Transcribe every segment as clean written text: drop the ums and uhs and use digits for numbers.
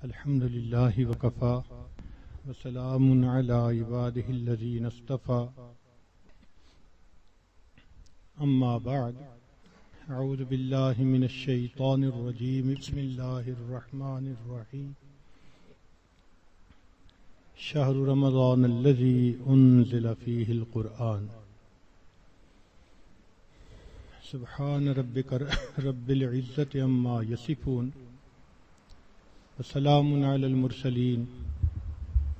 الحمد لله وكفى وسلام على عباده الذين اصطفى أما بعد أعوذ بالله من الشيطان الرجيم بسم الله الرحمن الرحيم شهر رمضان الذي أنزل فيه القرآن سبحان ربك رب العزة عما يصفون وسلام على المرسلين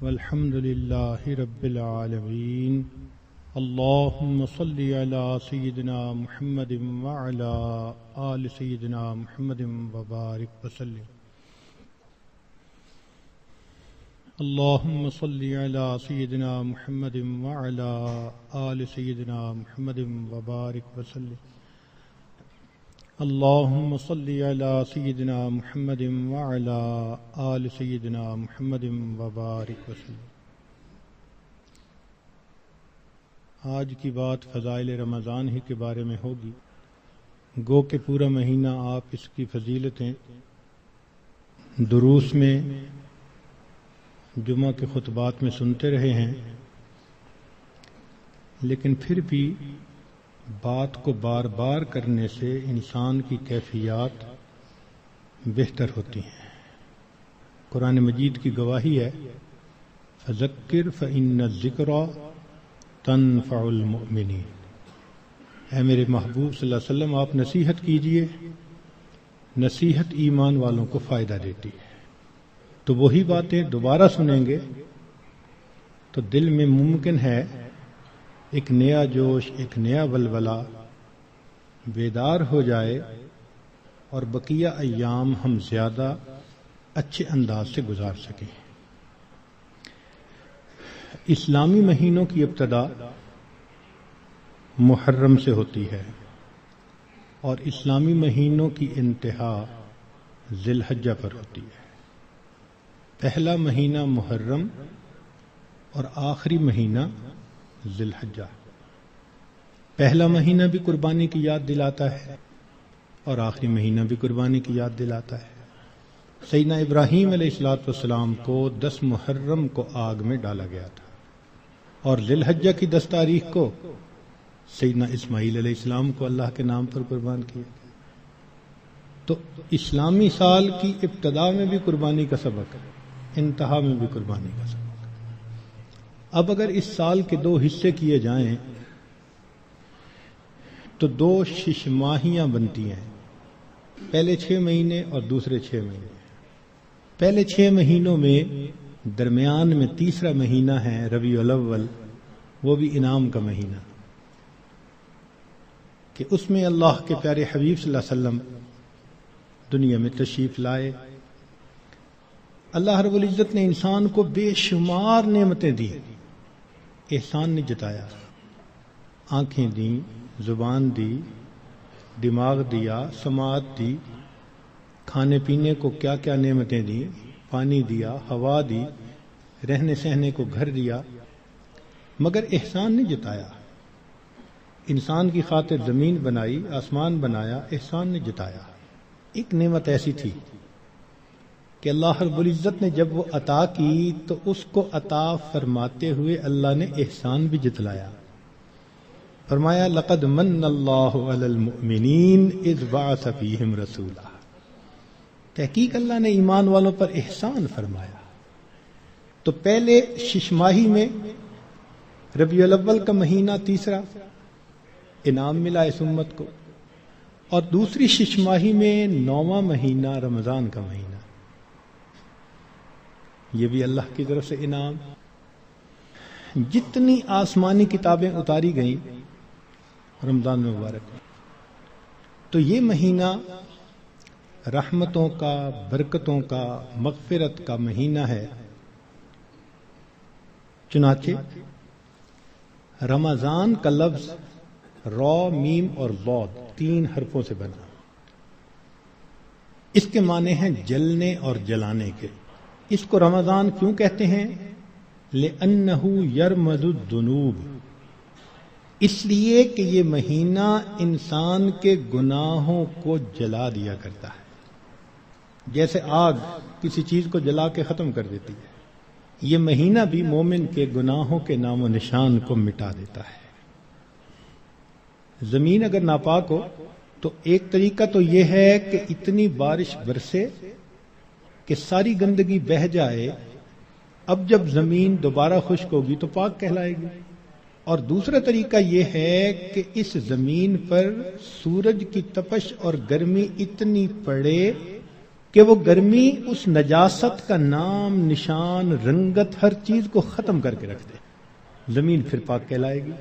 والحمد لله رب العالمين اللهم صل على سيدنا محمد وعلى آل سيدنا محمد وبارك وسلم اللهم صل على سيدنا محمد وعلى آل سيدنا محمد وبارك وسلم اللهم صل على سيدنا محمد وعلى آل سيدنا محمد وبارك وسلم۔ آج کی بات فضائل رمضان ہی کے بارے میں ہوگی، گو کہ پورا مہینہ آپ اس کی فضیلتیں دروس میں، جمعہ کے خطبات میں سنتے رہے ہیں، لیکن پھر بھی بات کو بار بار کرنے سے انسان کی کیفیات بہتر ہوتی ہیں۔ قرآن مجید کی گواہی ہے فذکر فإن الذکریٰ تنفع المؤمنین۔ اے میرے محبوب صلی اللہ علیہ وسلم، آپ نصیحت کیجئے، نصیحت ایمان والوں کو فائدہ دیتی ہے۔ تو وہی باتیں دوبارہ سنیں گے تو دل میں ممکن ہے ایک نیا جوش، ایک نیا ولولہ بیدار ہو جائے اور بقیہ ایام ہم زیادہ اچھے انداز سے گزار سکیں۔ اسلامی مہینوں کی ابتدا محرم سے ہوتی ہے اور اسلامی مہینوں کی انتہا ذی الحجہ پر ہوتی ہے۔ پہلا مہینہ محرم اور آخری مہینہ ذی الحجہ۔ پہلا مہینہ بھی قربانی کی یاد دلاتا ہے اور آخری مہینہ بھی قربانی کی یاد دلاتا ہے۔ سیدنا ابراہیم علیہ السلام کو 10 محرم کو آگ میں ڈالا گیا تھا اور ذی الحجہ کی 10 تاریخ کو سیدنا اسماعیل علیہ السلام کو اللہ کے نام پر قربان کیا۔ تو اسلامی سال کی ابتدا میں بھی قربانی کا سبق ہے، انتہا میں بھی قربانی کا سبق۔ اب اگر اس سال کے 2 حصے کیے جائیں تو 2 شش ماہیاں بنتی ہیں، پہلے 6 مہینے اور دوسرے 6 مہینے۔ پہلے 6 مہینوں میں درمیان میں تیسرا مہینہ ہے ربیع الاول، وہ بھی انعام کا مہینہ، کہ اس میں اللہ کے پیارے حبیب صلی اللہ علیہ وسلم دنیا میں تشریف لائے۔ اللہ رب العزت نے انسان کو بے شمار نعمتیں دی، احسان نے جتایا، آنکھیں دیں، زبان دی، دماغ دیا، سماعت دی، کھانے پینے کو کیا کیا نعمتیں دی، پانی دیا، ہوا دی، رہنے سہنے کو گھر دیا، مگر احسان نے جتایا۔ انسان کی خاطر زمین بنائی، آسمان بنایا، احسان نے جتایا۔ ایک نعمت ایسی تھی کہ اللہ رب العزت نے جب وہ عطا کی تو اس کو عطا فرماتے ہوئے اللہ نے احسان بھی جتلایا۔ فرمایا لقد من اللہ علی المؤمنین اذ بعث فیہم رسولا۔ تحقیق اللہ نے ایمان والوں پر احسان فرمایا۔ تو پہلے 6 ماہی میں ربیع الاول کا مہینہ تیسرا انعام ملا اس امت کو، اور دوسری 6 ماہی میں 9واں مہینہ رمضان کا مہینہ، یہ بھی اللہ کی طرف سے انعام۔ جتنی آسمانی کتابیں اتاری گئیں رمضان مبارک میں، تو یہ مہینہ رحمتوں کا، برکتوں کا، مغفرت کا مہینہ ہے۔ چنانچہ رمضان کا لفظ را، میم اور ضاد 3 حرفوں سے بنا۔ اس کے معنی ہیں جلنے اور جلانے کے۔ اس کو رمضان کیوں کہتے ہیں؟ لِأَنَّهُ يَرْمَزُ الذُّنُوبَ، اس لیے کہ یہ مہینہ انسان کے گناہوں کو جلا دیا کرتا ہے۔ جیسے آگ کسی چیز کو جلا کے ختم کر دیتی ہے، یہ مہینہ بھی مومن کے گناہوں کے نام و نشان کو مٹا دیتا ہے۔ زمین اگر ناپاک ہو تو ایک طریقہ تو یہ ہے کہ اتنی بارش برسے کہ ساری گندگی بہہ جائے، اب جب زمین دوبارہ خشک ہوگی تو پاک کہلائے گی۔ اور دوسرا طریقہ یہ ہے کہ اس زمین پر سورج کی تپش اور گرمی اتنی پڑے کہ وہ گرمی اس نجاست کا نام، نشان، رنگت، ہر چیز کو ختم کر کے رکھ دے، زمین پھر پاک کہلائے گی۔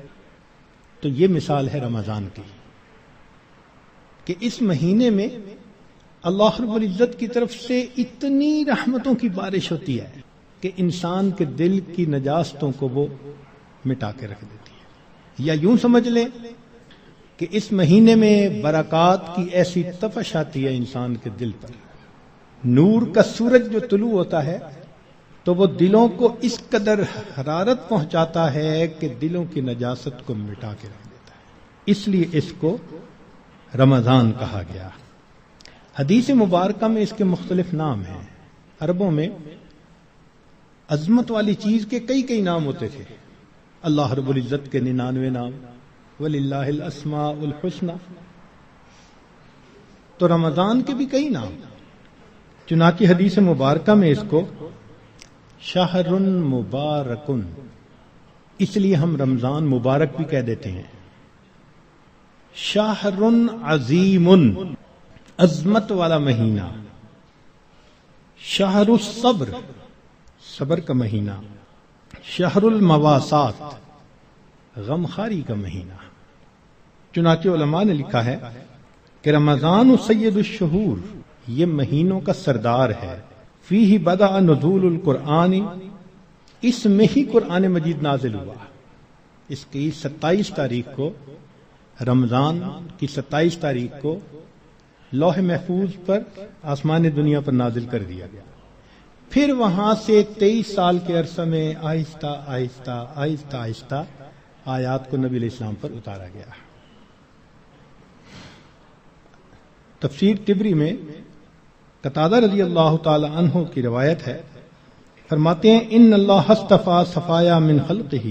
تو یہ مثال ہے رمضان کی کہ اس مہینے میں اللہ رب العزت کی طرف سے اتنی رحمتوں کی بارش ہوتی ہے کہ انسان کے دل کی نجاستوں کو وہ مٹا کے رکھ دیتی ہے۔ یا یوں سمجھ لیں کہ اس مہینے میں برکات کی ایسی تپش آتی ہے انسان کے دل پر، نور کا سورج جو طلوع ہوتا ہے تو وہ دلوں کو اس قدر حرارت پہنچاتا ہے کہ دلوں کی نجاست کو مٹا کے رکھ دیتا ہے، اس لیے اس کو رمضان کہا گیا۔ حدیث مبارکہ میں اس کے مختلف نام ہیں۔ عربوں میں عظمت والی چیز کے کئی نام ہوتے تھے، اللہ رب العزت کے 99 نام، وَلِلَّهِ الْأَسْمَاءُ الْحُسْنَى، تو رمضان کے بھی کئی نام، چنانچہ حدیث مبارکہ میں اس کو شہر مبارکن، اس لیے ہم رمضان مبارک بھی کہہ دیتے ہیں، شہر عظیم، عظمت والا مہینہ، شہر الصبر، صبر کا مہینہ، شہر المواسات، غمخاری کا مہینہ۔ چنانچہ علماء نے لکھا ہے کہ رمضان سید الشہور، یہ مہینوں کا سردار ہے، فیہ بدأ نزول القرآن، اس میں ہی قرآن مجید نازل ہوا۔ اس کی 27 تاریخ کو، رمضان کی 27 تاریخ کو لوح محفوظ پر آسمان دنیا پر نازل کر دیا گیا، پھر وہاں سے 23 سال کے عرصہ میں آہستہ آہستہ آیات کو نبی علیہ السلام پر اتارا گیا۔ تفسیر طبری میں قتادہ رضی اللہ تعالی عنہ کی روایت ہے، فرماتے ہیں ان اللہ اصطفیٰ صفایا من خلقہ،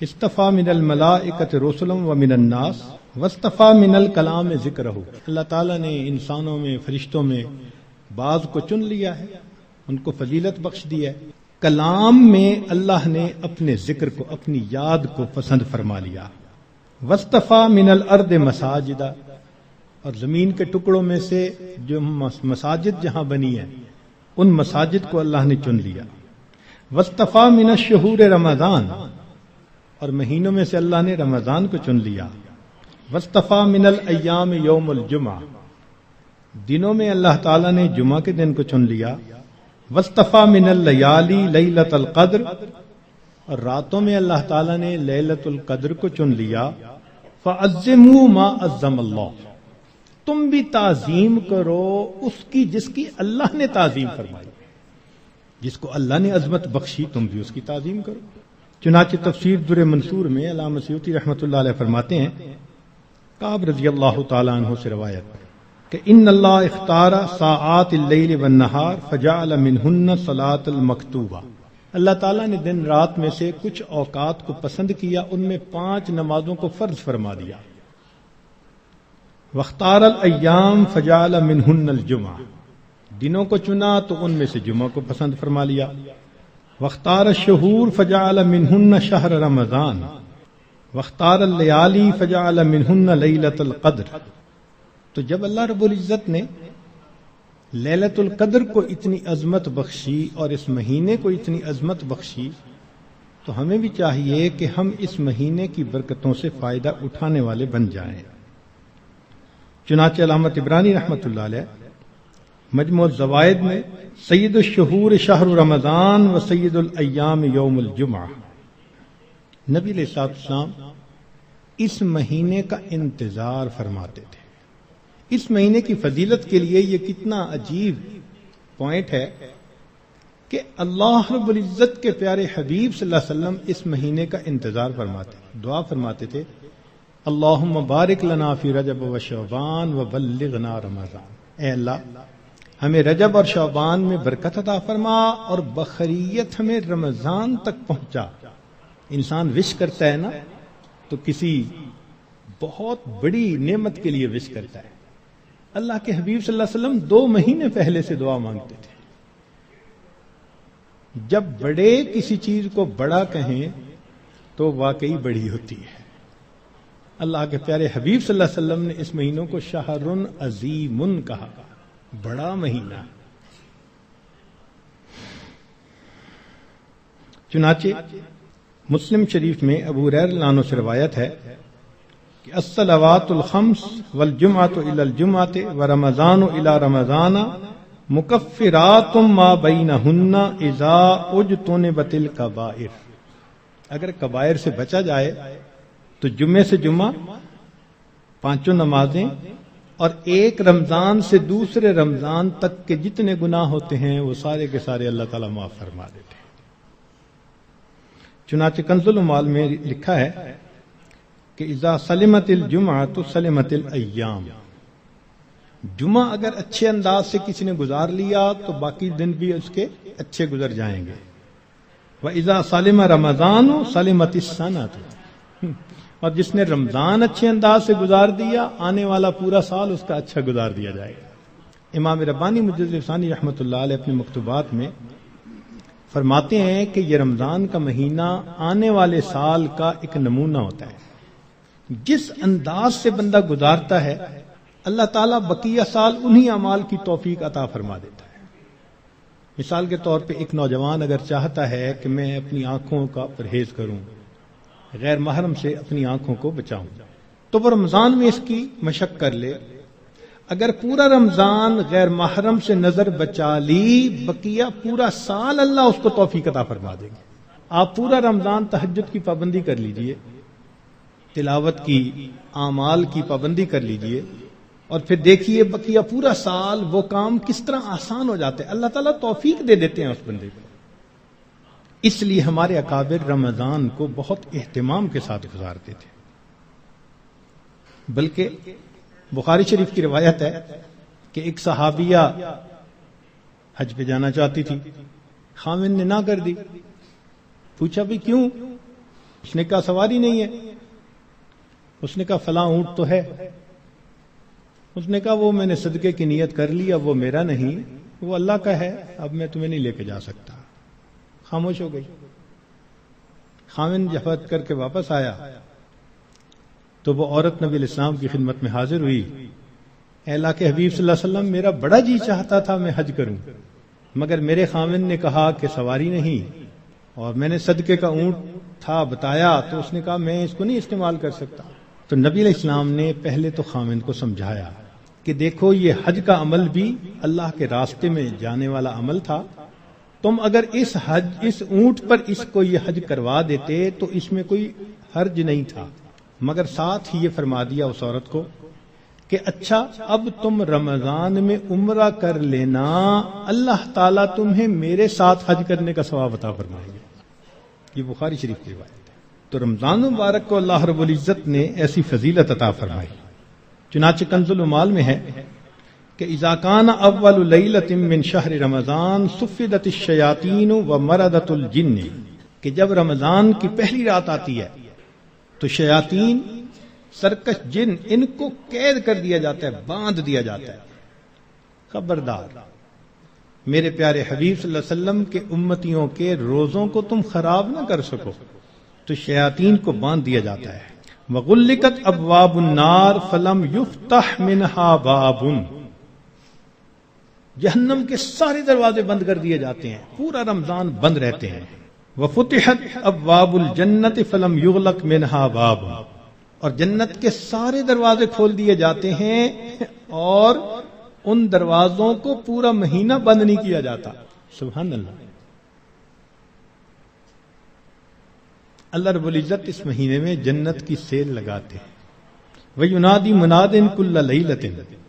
اصطفیٰ من الملائکۃ رسلا ومن الناس واصطفیٰ من الکلام ذکرہ، اللہ تعالیٰ نے انسانوں میں، فرشتوں میں بعض کو چن لیا ہے، ان کو فضیلت بخش دی ہے، کلام میں اللہ نے اپنے ذکر کو، اپنی یاد کو پسند فرما لیا، واصطفیٰ من الارض مساجدہ، اور زمین کے ٹکڑوں میں سے جو مساجد جہاں بنی ہیں ان مساجد کو اللہ نے چن لیا، واصطفیٰ من الشہور رمضان، اور مہینوں میں سے اللہ نے رمضان کو چن لیا، واصطفیٰ من الایام یوم الجمعہ، دنوں میں اللہ تعالیٰ نے جمعہ کے دن کو چن لیا، واصطفیٰ من اللیالی لیلۃ القدر، اور راتوں میں اللہ تعالیٰ نے لیلۃ القدر کو چن لیا، فعظموا ما عظم اللہ، تم بھی تعظیم کرو اس کی جس کی اللہ نے تعظیم فرمائی، جس کو اللہ نے عظمت بخشی تم بھی اس کی تعظیم کرو۔ چنانچہ تفسیر در منصور میں علامہ سیوطی رحمۃ اللہ علیہ فرماتے ہیں، کعب رضی اللہ تعالیٰ عنہ سے روایت کہ ان اللہ اختار ساعات اللیل والنہار فجعل منہن صلاۃ المکتوبہ، اللہ تعالیٰ نے دن رات میں سے کچھ اوقات کو پسند کیا، ان میں 5 نمازوں کو فرض فرما دیا، واختار الایام فجعل منہن الجمعہ، دنوں کو چنا تو ان میں سے جمعہ کو پسند فرما لیا، واختار الشہور فجعل منہن شہر رمضان، واختار اللیالی فجعل منہن لیلۃ القدر۔ تو جب اللہ رب العزت نے لیلۃ القدر کو اتنی عظمت بخشی اور اس مہینے کو اتنی عظمت بخشی، تو ہمیں بھی چاہیے کہ ہم اس مہینے کی برکتوں سے فائدہ اٹھانے والے بن جائیں۔ چنانچہ علامہ طبرانی رحمۃ اللہ علیہ مجموع الزوائد میں سید الشہور شہر رمضان و سید الایام یوم الجمعہ، نبی علیہ السلام اس مہینے کا انتظار فرماتے تھے۔ اس مہینے کی فضیلت کے لیے یہ کتنا عجیب پوائنٹ ہے کہ اللہ رب العزت کے پیارے حبیب صلی اللہ علیہ وسلم اس مہینے کا انتظار فرماتے، دعا فرماتے تھے، اللہم بارک لنا فی رجب و شعبان و بلغنا رمضان، اے اللہ ہمیں رجب اور شعبان میں برکت عطا فرما اور بخیریت ہمیں رمضان تک پہنچا. انسان وش کرتا ہے نا تو کسی بہت بڑی نعمت کے لیے وش کرتا ہے. اللہ کے حبیب صلی اللہ علیہ وسلم 2 مہینے پہلے سے دعا مانگتے تھے. جب بڑے کسی چیز کو بڑا کہیں تو واقعی بڑی ہوتی ہے. اللہ کے پیارے حبیب صلی اللہ علیہ وسلم نے اس مہینوں کو شہر عظیم کہا، بڑا مہینہ. چنانچہ مسلم شریف میں ابو ہریرہ رضی اللہ عنہ سے روایت ہے کہ الصلوات الخمس والجمعۃ الی الجمعۃ ورمضان الی رمضان مکفرات ما بینہن اذا اجتنبت الکبائر. اگر کبائر سے بچا جائے تو جمعے سے جمعہ 5 نمازیں اور ایک رمضان سے دوسرے رمضان تک کے جتنے گناہ ہوتے ہیں وہ سارے کے سارے اللہ تعالیٰ معاف فرما دیتے ہیں. چنانچہ کنز المال میں لکھا ہے کہ اذا سلمت الجمعۃ سلمت الایام. جمعہ اگر اچھے انداز سے کسی نے گزار لیا تو باقی دن بھی اس کے اچھے گزر جائیں گے. وَإِذَا سَلِمَ رَمَضَانُ سَلِمَتِ السَّنَةُ. اور جس نے رمضان اچھے انداز سے گزار دیا آنے والا پورا سال اس کا اچھا گزار دیا جائے گا. امام ربانی مجدد ثانی رحمۃ اللہ علیہ اپنے مکتوبات میں فرماتے ہیں کہ یہ رمضان کا مہینہ آنے والے سال کا ایک نمونہ ہوتا ہے. جس انداز سے بندہ گزارتا ہے اللہ تعالیٰ بقیہ سال انہی اعمال کی توفیق عطا فرما دیتا ہے. مثال کے طور پہ ایک نوجوان اگر چاہتا ہے کہ میں اپنی آنکھوں کا پرہیز کروں، غیر محرم سے اپنی آنکھوں کو بچاؤں، تو وہ رمضان میں اس کی مشق کر لے. اگر پورا رمضان غیر محرم سے نظر بچا لی، بقیہ پورا سال اللہ اس کو توفیق عطا فرما دیں گے. آپ پورا رمضان تہجد کی پابندی کر لیجئے، تلاوت کی، اعمال کی پابندی کر لیجئے، اور پھر دیکھیے بقیہ پورا سال وہ کام کس طرح آسان ہو جاتے ہیں. اللہ تعالیٰ توفیق دے دیتے ہیں اس بندے کو. اس لیے ہمارے اکابر رمضان کو بہت اہتمام کے ساتھ گزارتے تھے. بلکہ بخاری شریف کی روایت ہے کہ ایک صحابیہ حج پہ جانا چاہتی تھی، خاوند نے نہ کر دی. پوچھا بھی کیوں؟ اس نے کہا سواری نہیں ہے. اس نے کہا فلاں اونٹ تو ہے. اس نے کہا وہ میں نے صدقے کی نیت کر لی، اب وہ میرا نہیں، وہ اللہ کا ہے، اب میں تمہیں نہیں لے کے جا سکتا. خاموش ہو گئی. خاوند جب حج کر کے واپس آیا تو وہ عورت نبی علیہ السلام کی خدمت میں حاضر ہوئی. اے اللہ کے حبیب صلی اللہ علیہ وسلم، میرا بڑا جی چاہتا تھا میں حج کروں، مگر میرے خاوند نے کہا کہ سواری نہیں، اور میں نے صدقے کا اونٹ تھا بتایا تو اس نے کہا میں اس کو نہیں استعمال کر سکتا. تو نبی علیہ السلام نے پہلے تو خاوند کو سمجھایا کہ دیکھو یہ حج کا عمل بھی اللہ کے راستے میں جانے والا عمل تھا. تم اگر اس اونٹ پر اس کو یہ حج کروا دیتے تو اس میں کوئی حرج نہیں تھا، مگر ساتھ ہی یہ فرما دیا اس عورت کو کہ اچھا اب تم رمضان میں عمرہ کر لینا، اللہ تعالیٰ تمہیں میرے ساتھ حج کرنے کا ثواب عطا فرمائے گا. یہ بخاری شریف کی روایت ہے. تو رمضان مبارک کو اللہ رب العزت نے ایسی فضیلت عطا فرمائی. چنانچہ کنز المال میں ہے کہ اذا کان اول لیلۃ من شہر رمضان صفدت الشیاطین ومردت الجن. کہ جب رمضان کی پہلی رات آتی ہے تو شیاطین، سرکش جن، ان کو قید کر دیا جاتا ہے، باندھ دیا جاتا ہے. خبردار میرے پیارے حبیب صلی اللہ علیہ وسلم کے امتیوں کے روزوں کو تم خراب نہ کر سکو، تو شیاطین کو باندھ دیا جاتا ہے. وغلقت ابواب النار فلم یفتح منها باب. جہنم کے سارے دروازے بند کر دیے جاتے ہیں، پورا رمضان بند رہتے ہیں. وفتحت ابواب الجنت فلم یغلق منها باب. اور جنت کے سارے دروازے کھول دیے جاتے ہیں اور ان دروازوں کو پورا مہینہ بند نہیں کیا جاتا. سبحان اللہ. اللہ رب العزت اس مہینے میں جنت کی سیل لگاتے ہیں. وَيُنَادِي مُنَادٍ كُلَّ لَيْلَةٍ.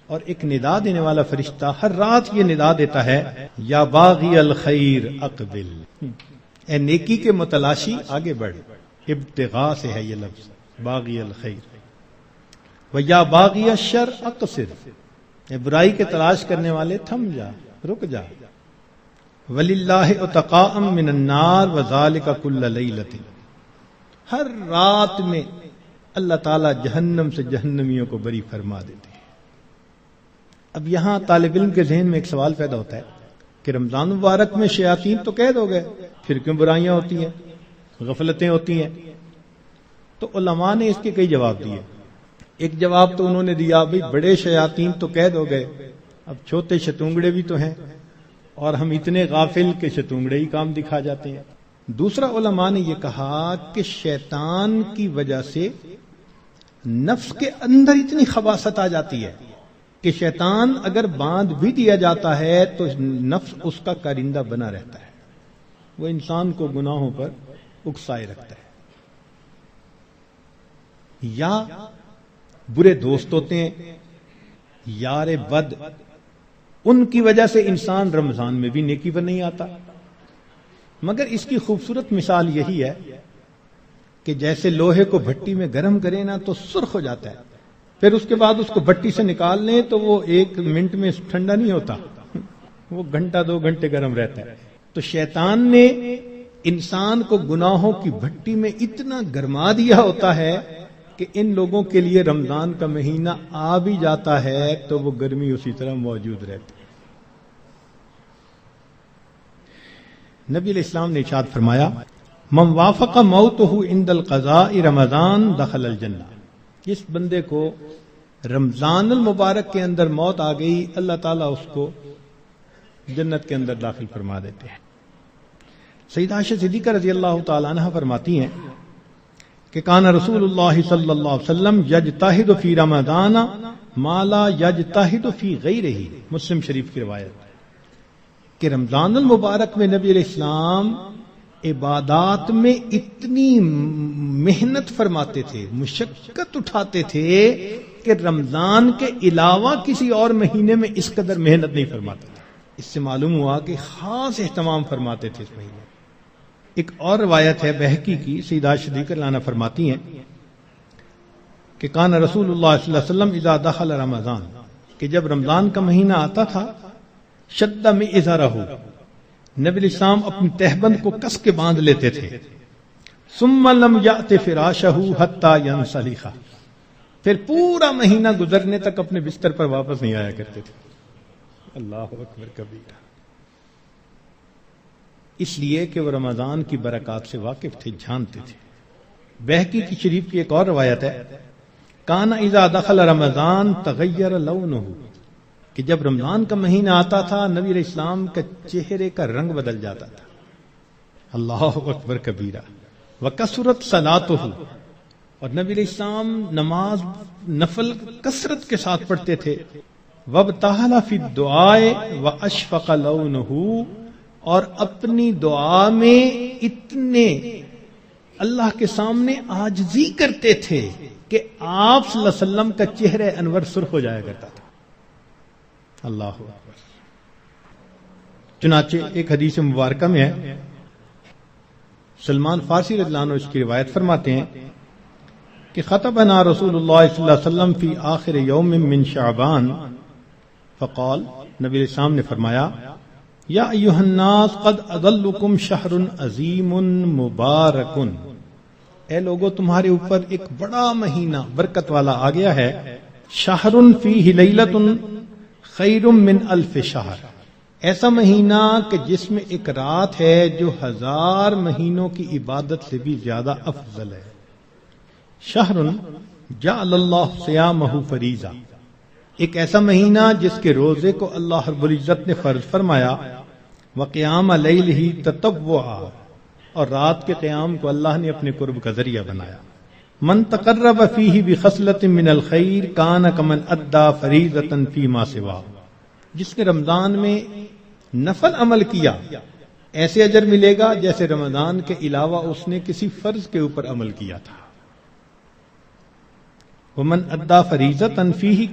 اور ایک ندا دینے والا فرشتہ ہر رات یہ ندا دیتا ہے، یا باغی الخیر اقبل. اے نیکی کے متلاشی آگے بڑھ. ابتغاء سے ہے یہ لفظ باغی الخیر. وَيَا باغی الشر اقصر. برائی کے تلاش کرنے والے تھم جا، رک جا. وَلِلَّهِ عُتَقَاءً مِّنَ النَّارِ وَذَلِكَ كُلَّ لَيْلَةٍ. ہر رات میں اللہ تعالیٰ جہنم سے جہنمیوں کو بری فرما دیتے ہیں. اب یہاں طالب علم کے ذہن میں ایک سوال پیدا ہوتا ہے کہ رمضان مبارک میں شیاطین تو قید ہو گئے، پھر کیوں برائیاں ہوتی ہیں، غفلتیں ہوتی ہیں؟ تو علماء نے اس کے کئی جواب دیے. ایک جواب تو انہوں نے دیا بھئی بڑے شیاطین تو قید ہو گئے، اب چھوٹے شتونگڑے بھی تو ہیں، اور ہم اتنے غافل کہ شتونگڑے ہی کام دکھا جاتے ہیں. دوسرا علماء نے یہ کہا کہ شیطان کی وجہ سے نفس کے اندر اتنی خباثت آ جاتی ہے کہ شیطان اگر باندھ بھی دیا جاتا ہے تو نفس اس کا کارندہ بنا رہتا ہے، وہ انسان کو گناہوں پر اکسائے رکھتا ہے. یا برے دوست ہوتے ہیں، یار بد، ان کی وجہ سے انسان رمضان میں بھی نیکی پر نہیں آتا. مگر اس کی خوبصورت مثال یہی ہے کہ جیسے لوہے کو بھٹی میں گرم کریں نا تو سرخ ہو جاتا ہے، پھر اس کے بعد اس کو بھٹی سے نکال لیں تو وہ 1 منٹ میں ٹھنڈا نہیں ہوتا، وہ گھنٹہ 2 گھنٹے گرم رہتا ہے. تو شیطان نے انسان کو گناہوں کی بھٹی میں اتنا گرما دیا ہوتا ہے کہ ان لوگوں کے لیے رمضان کا مہینہ آ بھی جاتا ہے تو وہ گرمی اسی طرح موجود رہتی ہے. نبی علیہ السلام نے ارشاد فرمایا من وافق موتہ عند القضاء رمضان دخل الجنہ. جس بندے کو رمضان المبارک کے اندر موت آ گئی اللہ تعالیٰ اس کو جنت کے اندر داخل فرما دیتے ہیں. سیدہ عائشہ صدیقہ رضی اللہ تعالیٰ عنہ فرماتی ہیں کہ کان رسول اللہ صلی اللہ علیہ وسلم یجتہد فی رمضان ما لا یجتہد فی غیرہ. مسلم شریف کی روایت کہ رمضان المبارک میں نبی علیہ السلام عبادات میں اتنی محنت فرماتے تھے، مشقت اٹھاتے تھے کہ رمضان کے علاوہ کسی اور مہینے میں اس قدر محنت نہیں فرماتے تھے. اس سے معلوم ہوا کہ خاص اہتمام فرماتے تھے اس مہینے. ایک اور روایت ہے بہقی کی، سیدہ صدیقہ عنہ فرماتی ہیں کہ کان رسول اللہ صلی اللہ علیہ وسلم اذا دخل رمضان، کہ جب رمضان کا مہینہ آتا تھا، شد میں ازارہ، نبی علیہ السلام اپنی تہبند کو کس کے باندھ لیتے تھے. ثم لم یأت فراشہ حتی ینسلخ، پھر پورا مہینہ گزرنے تک اپنے بستر پر واپس نہیں آیا کرتے تھے. اللہ اکبر کبیرہ. اس لیے کہ وہ رمضان کی برکات سے واقف تھے، جانتے تھے. بہقی کی شریف کی ایک اور روایت ہے کان اذا دخل رمضان تغیر لونہ، کہ جب رمضان کا مہینہ آتا تھا نبی علیہ السلام کے چہرے کا رنگ بدل جاتا تھا. اللہ اکبر کبیرہ. وکثرت صلاتہ، اور نبی علیہ السلام نماز نفل کثرت کے ساتھ پڑھتے تھے. وابتہل فی الدعاء واشفق لونہ، اور اپنی دعا میں اتنے اللہ کے سامنے عاجزی کرتے تھے کہ آپ صلی اللہ علیہ وسلم کا چہرہ انور سرخ ہو جایا کرتا تھا. اللہ اکبر. چنانچہ ایک حدیث مبارکہ میں ہے، سلمان فارسی رضی اللہ عنہ اس کی روایت فرماتے ہیں کہ خطبنا رسول اللہ صلی اللہ علیہ وسلم فی آخر یوم من شعبان فقال، نبی علیہ السلام نے فرمایا یا ایھا الناس قد اظلکم شہر عظیم مبارک، اے لوگو تمہارے اوپر ایک بڑا مہینہ برکت والا آ گیا ہے. شہر فیہ لیلۃ خیر من الف شہر، ایسا مہینہ کہ جس میں ایک رات ہے جو 1000 مہینوں کی عبادت سے بھی زیادہ افضل ہے. شہر جعل اللہ صیامہ فریضہ، ایک ایسا مہینہ جس کے روزے کو اللہ رب العزت نے فرض فرمایا. وقیام لیلہ تطوعا، اور رات کے قیام کو اللہ نے اپنے قرب کا ذریعہ بنایا. من تقرب فیہ بخصلۃ من الخیر کان کمن ادى فریضۃ فیما سوا، جس نے رمضان میں نفل عمل کیا ایسے اجر ملے گا جیسے رمضان کے علاوہ اس نے کسی فرض کے اوپر عمل کیا تھا. ومن ادى فریضۃ فیہ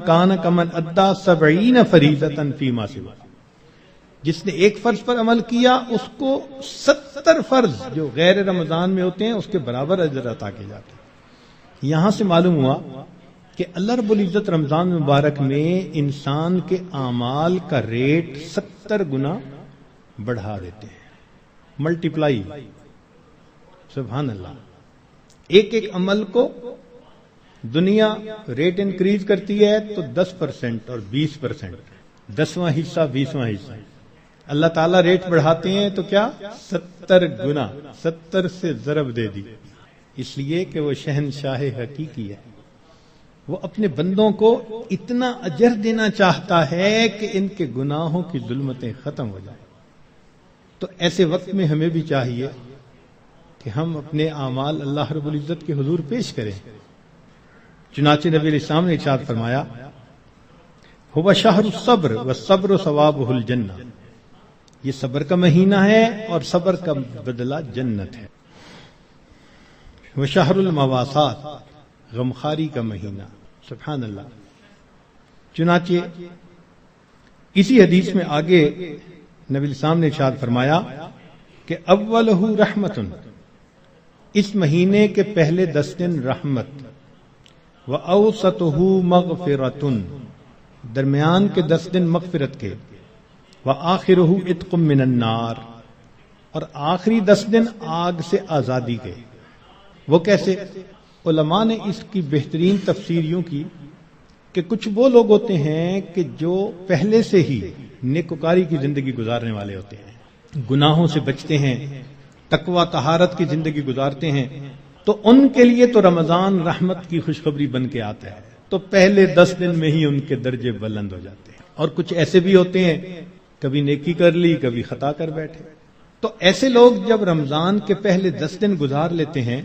کان کمن ادى 70 فریضۃ فیما سوا، جس نے ایک فرض پر عمل کیا اس کو 70 فرض جو غیر رمضان میں ہوتے ہیں اس کے برابر اجر عطا کیے جاتے ہیں. یہاں سے معلوم ہوا کہ اللہ رب العزت رمضان مبارک میں انسان کے اعمال کا ریٹ 70 گنا بڑھا دیتے ہیں، ملٹیپلائی، سبحان اللہ۔ ایک ایک عمل کو دنیا ریٹ انکریز کرتی ہے تو 10% اور 20%، 10واں حصہ 20واں حصہ، اللہ تعالیٰ ریٹ بڑھاتے ہیں تو کیا 70 گنا، 70 سے ضرب دے دی، اس لیے کہ وہ شہنشاہ حقیقی ہے، وہ اپنے بندوں کو اتنا اجر دینا چاہتا ہے کہ ان کے گناہوں کی ظلمتیں ختم ہو جائیں۔ تو ایسے وقت میں ہمیں بھی چاہیے کہ ہم اپنے اعمال اللہ رب العزت کے حضور پیش کریں۔ چنانچہ نبی علیہ السلام نے ارشاد فرمایا، هو شہر الصبر والصبر ثوابہ الجنہ، یہ صبر کا مہینہ ہے اور صبر کا بدلہ جنت ہے۔ وہ شہر المواسات، غمخاری کا مہینہ، سبحان اللہ۔ چنانچہ اسی حدیث میں آگے نبی السلام نے ارشاد فرمایا کہ اولہ رحمت، اس مہینے کے پہلے 10 دن رحمت، وَأَوْسَطُهُ مَغْفِرَةٌ، درمیان کے 10 دن مغفرت کے، وَآخِرُهُ عِتْقٌ مِّنَ النَّارِ، اور آخری 10 دن آگ سے آزادی کے۔ وہ کیسے؟ علماء نے اس کی بہترین تفسیر یوں کی کہ کچھ وہ لوگ ہوتے ہیں کہ جو پہلے سے ہی نیکوکاری کی زندگی گزارنے والے ہوتے ہیں، گناہوں سے بچتے ہیں، تقوی طہارت کی زندگی گزارتے ہیں، تو ان کے لیے تو رمضان رحمت کی خوشخبری بن کے آتا ہے، تو پہلے 10 دن میں ہی ان کے درجے بلند ہو جاتے ہیں۔ اور کچھ ایسے بھی ہوتے ہیں کبھی نیکی کر لی کبھی خطا کر بیٹھے، تو ایسے لوگ جب رمضان کے پہلے 10 دن گزار لیتے ہیں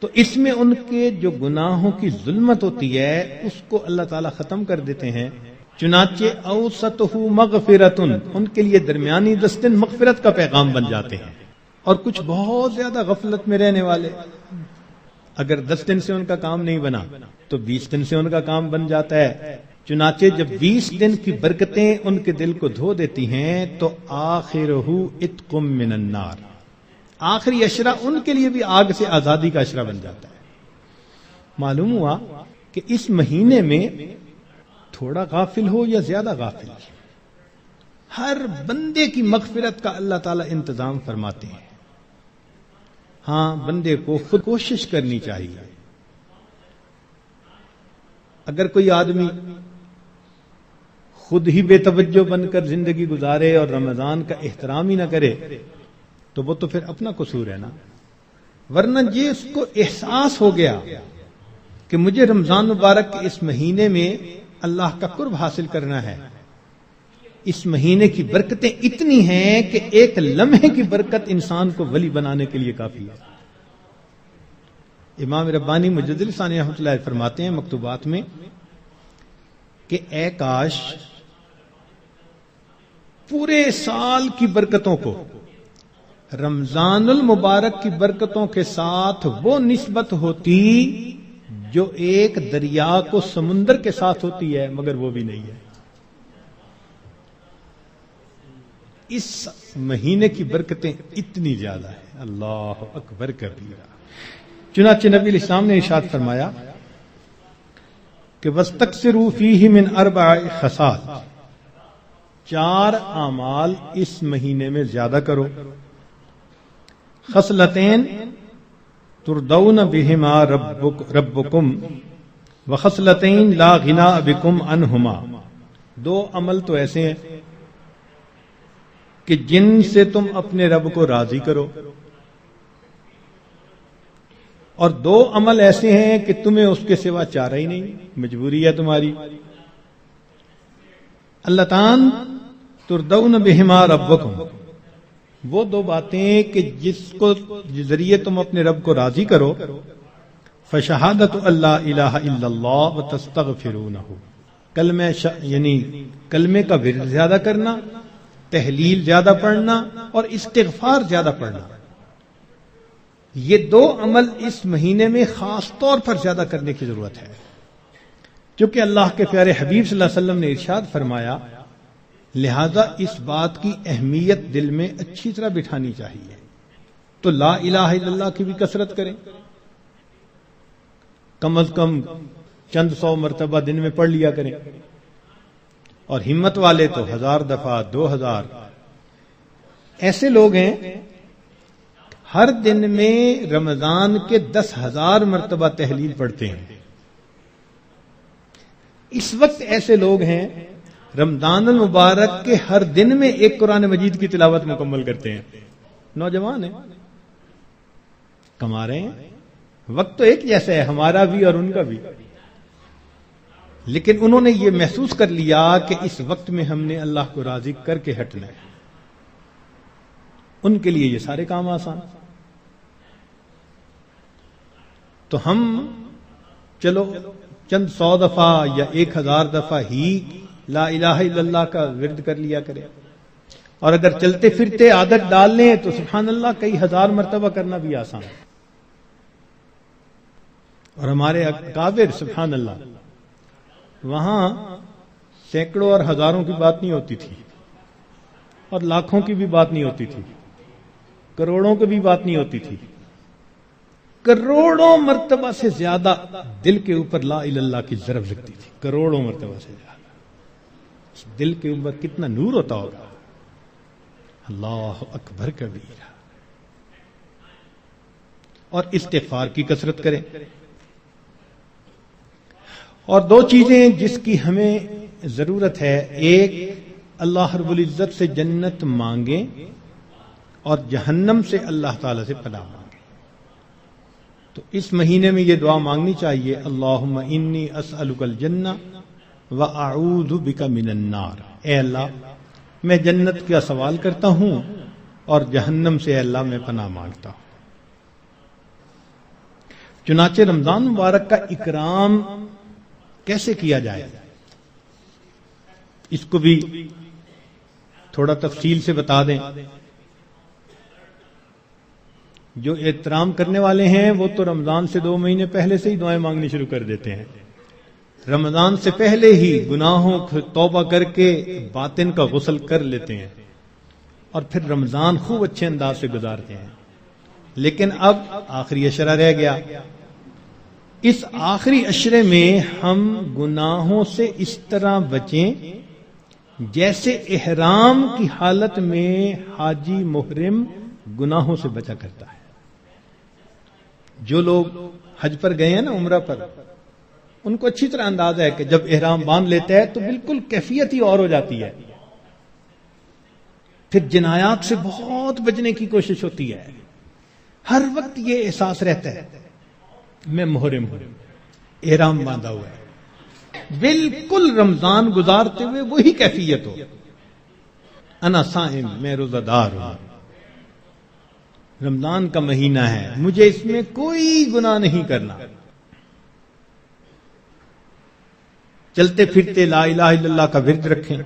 تو اس میں ان کے جو گناہوں کی ظلمت ہوتی ہے اس کو اللہ تعالیٰ ختم کر دیتے ہیں۔ چنانچہ اوسطہ مغفرتن، ان کے لیے درمیانی 10 دن مغفرت کا پیغام بن جاتے ہیں۔ اور کچھ بہت زیادہ غفلت میں رہنے والے، اگر 10 دن سے ان کا کام نہیں بنا تو 20 دن سے ان کا کام بن جاتا ہے۔ چنانچہ جب 20 دن کی برکتیں ان کے دل کو دھو دیتی ہیں تو آخرہ عتق من النار، آخری عشرہ ان کے لیے بھی آگ سے آزادی کا عشرہ بن جاتا ہے۔ معلوم ہوا کہ اس مہینے میں تھوڑا غافل ہو یا زیادہ غافل، ہر بندے کی مغفرت کا اللہ تعالیٰ انتظام فرماتے ہیں۔ ہاں، بندے کو خود کوشش کرنی چاہیے۔ اگر کوئی آدمی خود ہی بے توجہ بن کر زندگی گزارے اور رمضان کا احترام ہی نہ کرے تو وہ تو پھر اپنا قصور ہے نا، ورنہ یہ اس کو احساس ہو گیا کہ مجھے رمضان مبارک کے اس مہینے میں اللہ کا قرب حاصل کرنا ہے، اس مہینے کی برکتیں اتنی ہیں کہ ایک لمحے کی برکت انسان کو ولی بنانے کے لیے کافی ہے۔ امام ربانی مجدد ثانی رحمۃ اللہ فرماتے ہیں مکتوبات میں کہ اے کاش پورے سال کی برکتوں کو رمضان المبارک کی برکتوں کے ساتھ وہ نسبت ہوتی جو ایک دریا کو سمندر کے ساتھ ہوتی ہے، مگر وہ بھی نہیں ہے۔ اس مہینے کی برکتیں اتنی زیادہ ہیں، اللہ اکبر کبیرہ۔ چنانچہ نبی علیہ السلام نے ارشاد فرمایا کہ وَاسْتَكْثِرُوا فِيهِ مِنْ 4 خصال، 4 اعمال اس مہینے میں زیادہ کرو۔ خصلتین تردون بہما ربکم وخصلتین لا غنا بکم عنہما، 2 عمل تو ایسے ہیں کہ جن سے تم اپنے رب کو راضی کرو، اور 2 عمل ایسے ہیں کہ تمہیں اس کے سوا چارہ ہی نہیں، مجبوری ہے تمہاری۔ اللتان تردون بہما ربکم، وہ 2 باتیں کہ جس کو ذریعے تم اپنے رب کو راضی کرو، فشہادت اللہ الہ الا اللہ وتستغفرونہ، یعنی کلمے کا ورد زیادہ کرنا، تحلیل زیادہ پڑھنا اور استغفار زیادہ پڑھنا۔ یہ 2 عمل اس مہینے میں خاص طور پر زیادہ کرنے کی ضرورت ہے، کیونکہ اللہ کے پیارے حبیب صلی اللہ علیہ وسلم نے ارشاد فرمایا، لہذا اس بات کی اہمیت دل میں اچھی طرح بٹھانی چاہیے۔ تو لا الہ الا اللہ کی بھی کثرت کریں، کم از کم چند 100 مرتبہ دن میں پڑھ لیا کریں، اور ہمت والے تو 1000 دفعہ 2000. ایسے لوگ ہیں ہر دن میں رمضان کے 10,000 مرتبہ تحلیل پڑھتے ہیں. اس وقت ایسے لوگ ہیں رمضان المبارک کے ہر دن میں ایک قرآن مجید کی تلاوت مکمل کرتے ہیں. نوجوان ہیں، کما رہے ہیں. وقت تو ایک جیسا ہے، ہمارا بھی اور ان کا بھی، لیکن انہوں نے یہ محسوس کر لیا کہ اس وقت میں ہم نے اللہ کو راضی کر کے ہٹنا ہے. ان کے لیے یہ سارے کام آسان. تو ہم چلو چند 100 دفعہ یا 1000 دفعہ ہی لا الہ الا اللہ کا ورد کر لیا کریں، اور اگر چلتے پھرتے عادت ڈال لیں تو سبحان اللہ کئی 1000 مرتبہ کرنا بھی آسان ہے. اور ہمارے اکابر سبحان اللہ وہاں سینکڑوں اور ہزاروں کی بات نہیں ہوتی تھی، اور لاکھوں کی بھی بات نہیں ہوتی تھی، کروڑوں کی بھی بات نہیں ہوتی تھی. کروڑوں مرتبہ سے زیادہ دل کے اوپر لا الہ الا اللہ کی ضرب لگتی تھی. کروڑوں مرتبہ سے زیادہ. دل کے اوپر کتنا نور ہوتا ہوگا. اللہ اکبر کبیرہ. اور استغفار کی کثرت کریں. اور 2 چیزیں جس کی ہمیں ضرورت ہے، ایک اللہ رب العزت سے جنت مانگیں اور جہنم سے اللہ تعالی سے پناہ مانگیں. تو اس مہینے میں یہ دعا مانگنی چاہیے، اللہم انی اسألک الجنہ وَأَعُوذُ بِكَ مِنَ النَّارِ. اے اللہ میں جنت کا سوال کرتا ہوں اور جہنم سے اے اللہ میں پناہ مانگتا ہوں. چنانچہ رمضان مبارک کا اکرام کیسے کیا جائے اس کو بھی تھوڑا تفصیل سے بتا دیں. جو احترام کرنے والے ہیں وہ تو رمضان سے 2 مہینے پہلے سے ہی دعائیں مانگنی شروع کر دیتے ہیں. رمضان سے پہلے ہی گناہوں کو توبہ کر کے باطن کا غسل کر لیتے ہیں اور پھر رمضان خوب اچھے انداز سے گزارتے ہیں. لیکن اب آخری عشرہ رہ گیا. اس آخری عشرے میں ہم گناہوں سے اس طرح بچیں جیسے احرام کی حالت میں حاجی محرم گناہوں سے بچا کرتا ہے. جو لوگ حج پر گئے ہیں نا، عمرہ پر، ان کو اچھی طرح اندازہ ہے کہ جب احرام باندھ لیتا ہے تو بالکل کیفیت ہی اور ہو جاتی ہے. پھر جنایات سے بہت بچنے کی کوشش ہوتی ہے. ہر وقت یہ احساس رہتا ہے میں محرم ہوں، احرام باندھا ہوا ہے. بالکل رمضان گزارتے ہوئے وہی کیفیت ہو، انا صائم، میں روزہ دار ہوں، رمضان کا مہینہ ہے، مجھے اس میں کوئی گناہ نہیں کرنا. چلتے پھرتے لا الہ الا اللہ کا ورد رکھیں،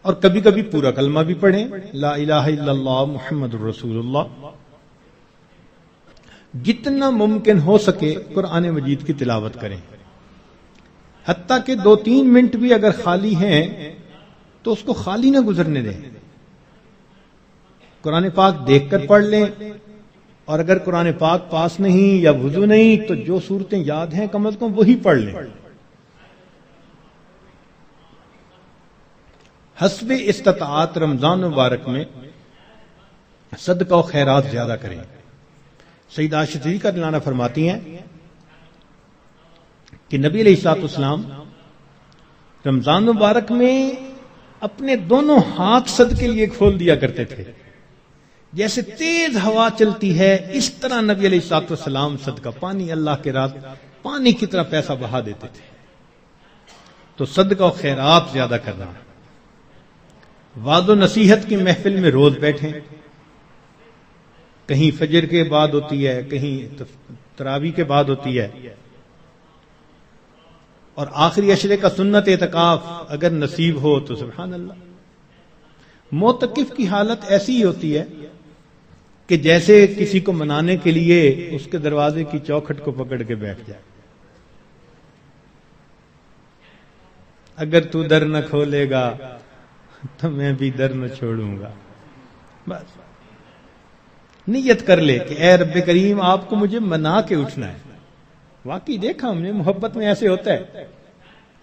اور کبھی کبھی پورا کلمہ بھی پڑھیں، لا الہ الا اللہ محمد الرسول اللہ. جتنا ممکن ہو سکے قرآن مجید کی تلاوت کریں. حتیٰ کہ 2-3 منٹ بھی اگر خالی ہیں تو اس کو خالی نہ گزرنے دیں. قرآن پاک دیکھ کر پڑھ لیں، اور اگر قرآن پاک پاس نہیں یا وضو نہیں تو جو صورتیں یاد ہیں کم از کم وہی پڑھ لیں. حسب استطاعت رمضان مبارک میں صدقہ و خیرات زیادہ کریں. سیدہ عائشہ صدیقہ رضی اللہ عنہا فرماتی ہیں کہ نبی علیہ الصلوۃ والسلام رمضان مبارک میں اپنے دونوں ہاتھ صدقے کے لیے کھول دیا کرتے تھے. جیسے تیز ہوا چلتی ہے اس طرح نبی علیہ الصلوۃ والسلام صدقہ پانی، اللہ کے راہ پانی کی طرح پیسہ بہا دیتے تھے. تو صدقہ و خیرات زیادہ کرنا. وعظ و نصیحت کی محفل میں روز بیٹھیں. کہیں فجر کے بعد ہوتی ہے، کہیں تراویح کے بعد ہوتی ہے، اور آخری عشرے کا سنت اعتکاف اگر نصیب ہو تو سبحان اللہ. معتکف کی حالت ایسی ہی ہوتی ہے کہ جیسے کسی کو منانے کے لیے اس کے دروازے کی چوکھٹ کو پکڑ کے بیٹھ جائے. اگر تو در نہ کھولے گا تو میں بھی در نہ چھوڑوں گا. بس نیت کر لے کہ اے رب کریم آپ کو مجھے منا کے اٹھنا ہے. واقعی دیکھا ہم نے، محبت میں ایسے ہوتا ہے،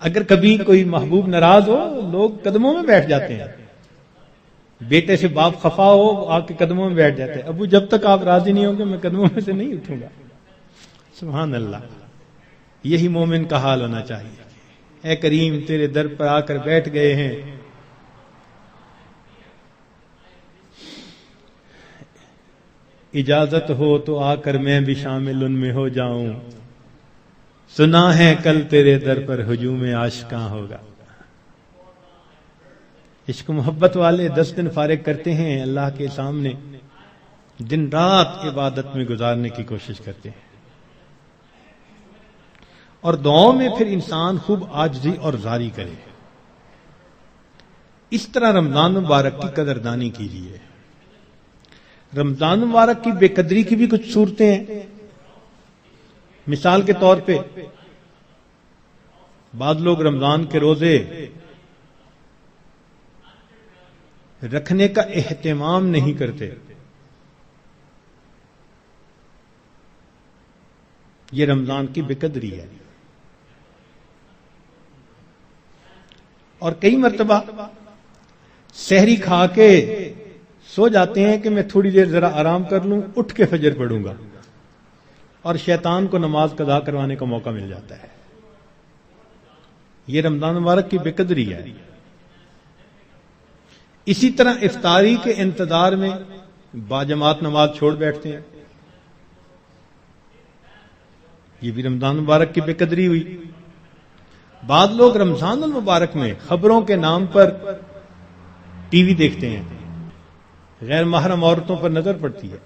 اگر کبھی کوئی محبوب ناراض ہو لوگ قدموں میں بیٹھ جاتے ہیں، بیٹے سے باپ خفا ہو آ کے قدموں میں بیٹھ جاتے ہیں، ابو جب تک آپ راضی نہیں ہوں گے میں قدموں میں سے نہیں اٹھوں گا۔ سبحان اللہ، یہی مومن کا حال ہونا چاہیے۔ اے کریم تیرے در پر آ کر بیٹھ گئے ہیں، اجازت ہو تو آ کر میں بھی شامل ان میں ہو جاؤں، سنا ہے کل تیرے در پر ہجوم عاشقاں ہوگا۔ عشق محبت والے 10 دن فارغ کرتے ہیں اللہ کے سامنے، دن رات عبادت میں گزارنے کی کوشش کرتے ہیں، اور دعاؤں میں پھر انسان خوب عاجزی اور زاری کرے۔ اس طرح رمضان مبارک کی قدردانی کیجیے۔ رمضان مبارک کی بے قدری کی بھی کچھ صورتیں ہیں۔ مثال کے طور پہ بعض لوگ رمضان کے روزے رکھنے کا اہتمام نہیں کرتے، یہ رمضان کی بے قدری ہے۔ اور کئی مرتبہ سحری کھا کے سو جاتے ہیں کہ میں تھوڑی دیر ذرا آرام کر لوں، اٹھ کے فجر پڑھوں گا، اور شیطان کو نماز قضا کروانے کا موقع مل جاتا ہے۔ یہ رمضان مبارک کی بے قدری ہے۔ اسی طرح افطاری کے انتظار میں باجماعت نماز چھوڑ بیٹھتے ہیں، یہ بھی رمضان مبارک کی بے قدری ہوئی۔ بعض لوگ رمضان المبارک میں خبروں کے نام پر ٹی وی دیکھتے ہیں، غیر محرم عورتوں پر نظر پڑتی ہے،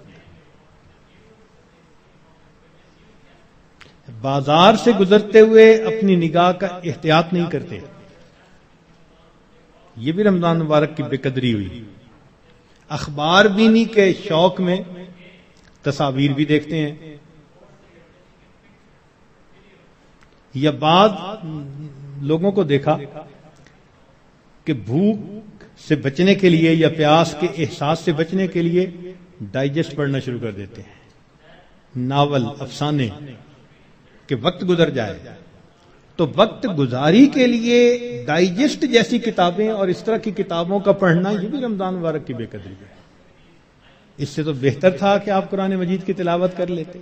بازار سے گزرتے ہوئے اپنی نگاہ کا احتیاط نہیں کرتے، یہ بھی رمضان مبارک کی بے قدری ہوئی۔ اخبار بینی کے شوق میں تصاویر بھی دیکھتے ہیں، یا بعض لوگوں کو دیکھا کہ بھوک سے بچنے کے لیے یا پیاس کے احساس سے بچنے کے لیے ڈائجسٹ پڑھنا شروع کر دیتے ہیں، ناول، افسانے، کہ وقت گزر جائے۔ تو وقت گزاری کے لیے ڈائجسٹ جیسی کتابیں اور اس طرح کی کتابوں کا پڑھنا، یہ بھی رمضان مبارک کی بے قدری ہے۔ اس سے تو بہتر تھا کہ آپ قرآن مجید کی تلاوت کر لیتے۔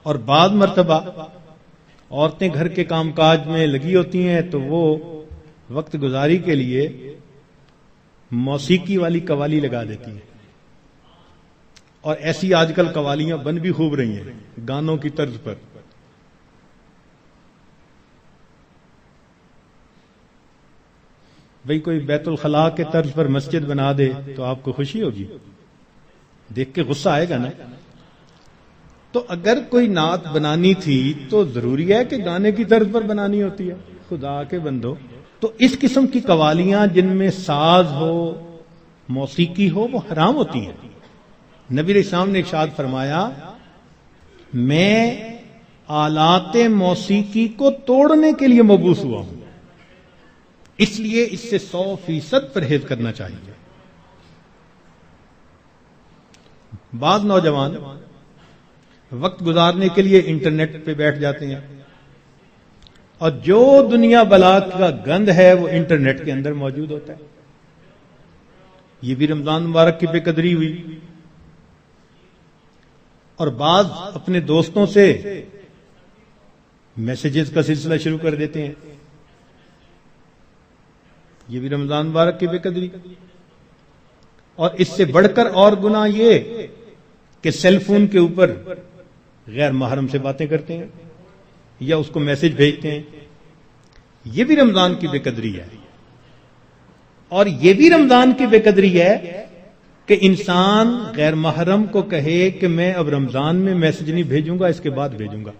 اور بعض مرتبہ عورتیں گھر کے کام کاج میں لگی ہوتی ہیں تو وہ وقت گزاری کے لیے موسیقی والی قوالی لگا دیتی ہیں، اور ایسی آج کل قوالیاں بن بھی خوب رہی ہیں گانوں کی طرز پر۔ بھئی کوئی بیت الخلاء کے طرز پر مسجد بنا دے تو آپ کو خوشی ہوگی، دیکھ کے غصہ آئے گا نا۔ تو اگر کوئی نعت بنانی تھی تو ضروری ہے کہ گانے کی طرز پر بنانی ہوتی ہے؟ خدا کے بندو، تو اس قسم کی قوالیاں جن میں ساز ہو، موسیقی ہو، وہ حرام ہوتی ہیں۔ نبی علیہ السلام نے ارشاد فرمایا، میں آلات موسیقی کو توڑنے کے لیے مبعوث ہوا ہوں، اس لیے اس سے 100% پرہیز کرنا چاہیے۔ بعض نوجوان وقت گزارنے کے لیے انٹرنیٹ پہ بیٹھ جاتے ہیں، اور جو دنیا بلا کا گند ہے وہ انٹرنیٹ کے اندر موجود ہوتا ہے، یہ بھی رمضان مبارک کی بے قدری ہوئی۔ اور بعض اپنے دوستوں سے میسیجز کا سلسلہ شروع کر دیتے ہیں، یہ بھی رمضان مبارک کی بے قدری۔ اور اس سے بڑھ کر اور گناہ یہ کہ سیل فون کے اوپر غیر محرم سے باتیں کرتے ہیں یا اس کو میسج بھیجتے ہیں، یہ بھی رمضان کی بے قدری ہے۔ اور یہ بھی رمضان کی بے قدری ہے کہ انسان غیر محرم کو کہے کہ میں اب رمضان میں میسج نہیں بھیجوں گا، اس کے بعد بھیجوں گا،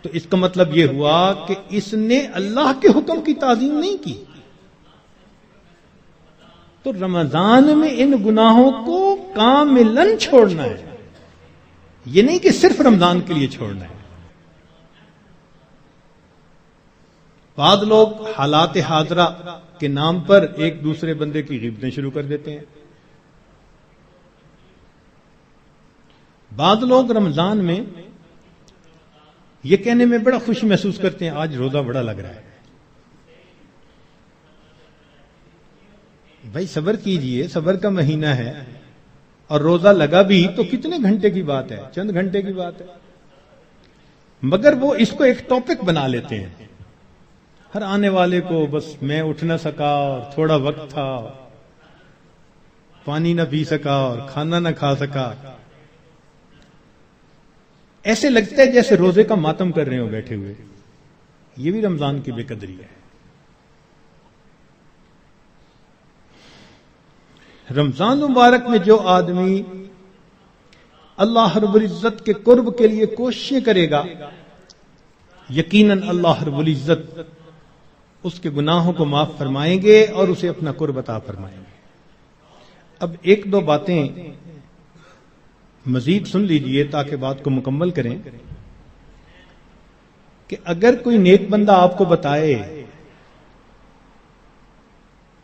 تو اس کا مطلب یہ ہوا کہ اس نے اللہ کے حکم کی تعظیم نہیں کی۔ تو رمضان میں ان گناہوں کو کاملاً چھوڑنا ہے، یہ نہیں کہ صرف رمضان کے لیے چھوڑنا ہے۔ بعض لوگ حالات حاضرہ کے نام پر ایک دوسرے بندے کی غیبتیں شروع کر دیتے ہیں، بعض لوگ رمضان میں یہ کہنے میں بڑا خوشی محسوس کرتے ہیں آج روزہ بڑا لگ رہا ہے. بھائی صبر کیجئے، صبر کا مہینہ ہے، اور روزہ لگا بھی تو کتنے گھنٹے کی بات ہے، چند گھنٹے کی بات ہے. مگر وہ اس کو ایک ٹاپک بنا لیتے ہیں، ہر آنے والے کو بس میں اٹھ نہ سکا اور تھوڑا وقت تھا، پانی نہ پی سکا اور کھانا نہ کھا سکا. ایسے لگتا ہے جیسے روزے کا ماتم کر رہے ہو بیٹھے ہوئے. یہ بھی رمضان کی بے قدری ہے. رمضان مبارک میں جو آدمی اللہ رب العزت کے قرب کے لیے کوششیں کرے گا، یقیناً اللہ رب العزت اس کے گناہوں کو معاف فرمائیں گے اور اسے اپنا قرب عطا فرمائیں گے. اب ایک دو باتیں مزید سن لیجئے تاکہ بات کو مکمل کریں کہ اگر کوئی نیک بندہ آپ کو بتائے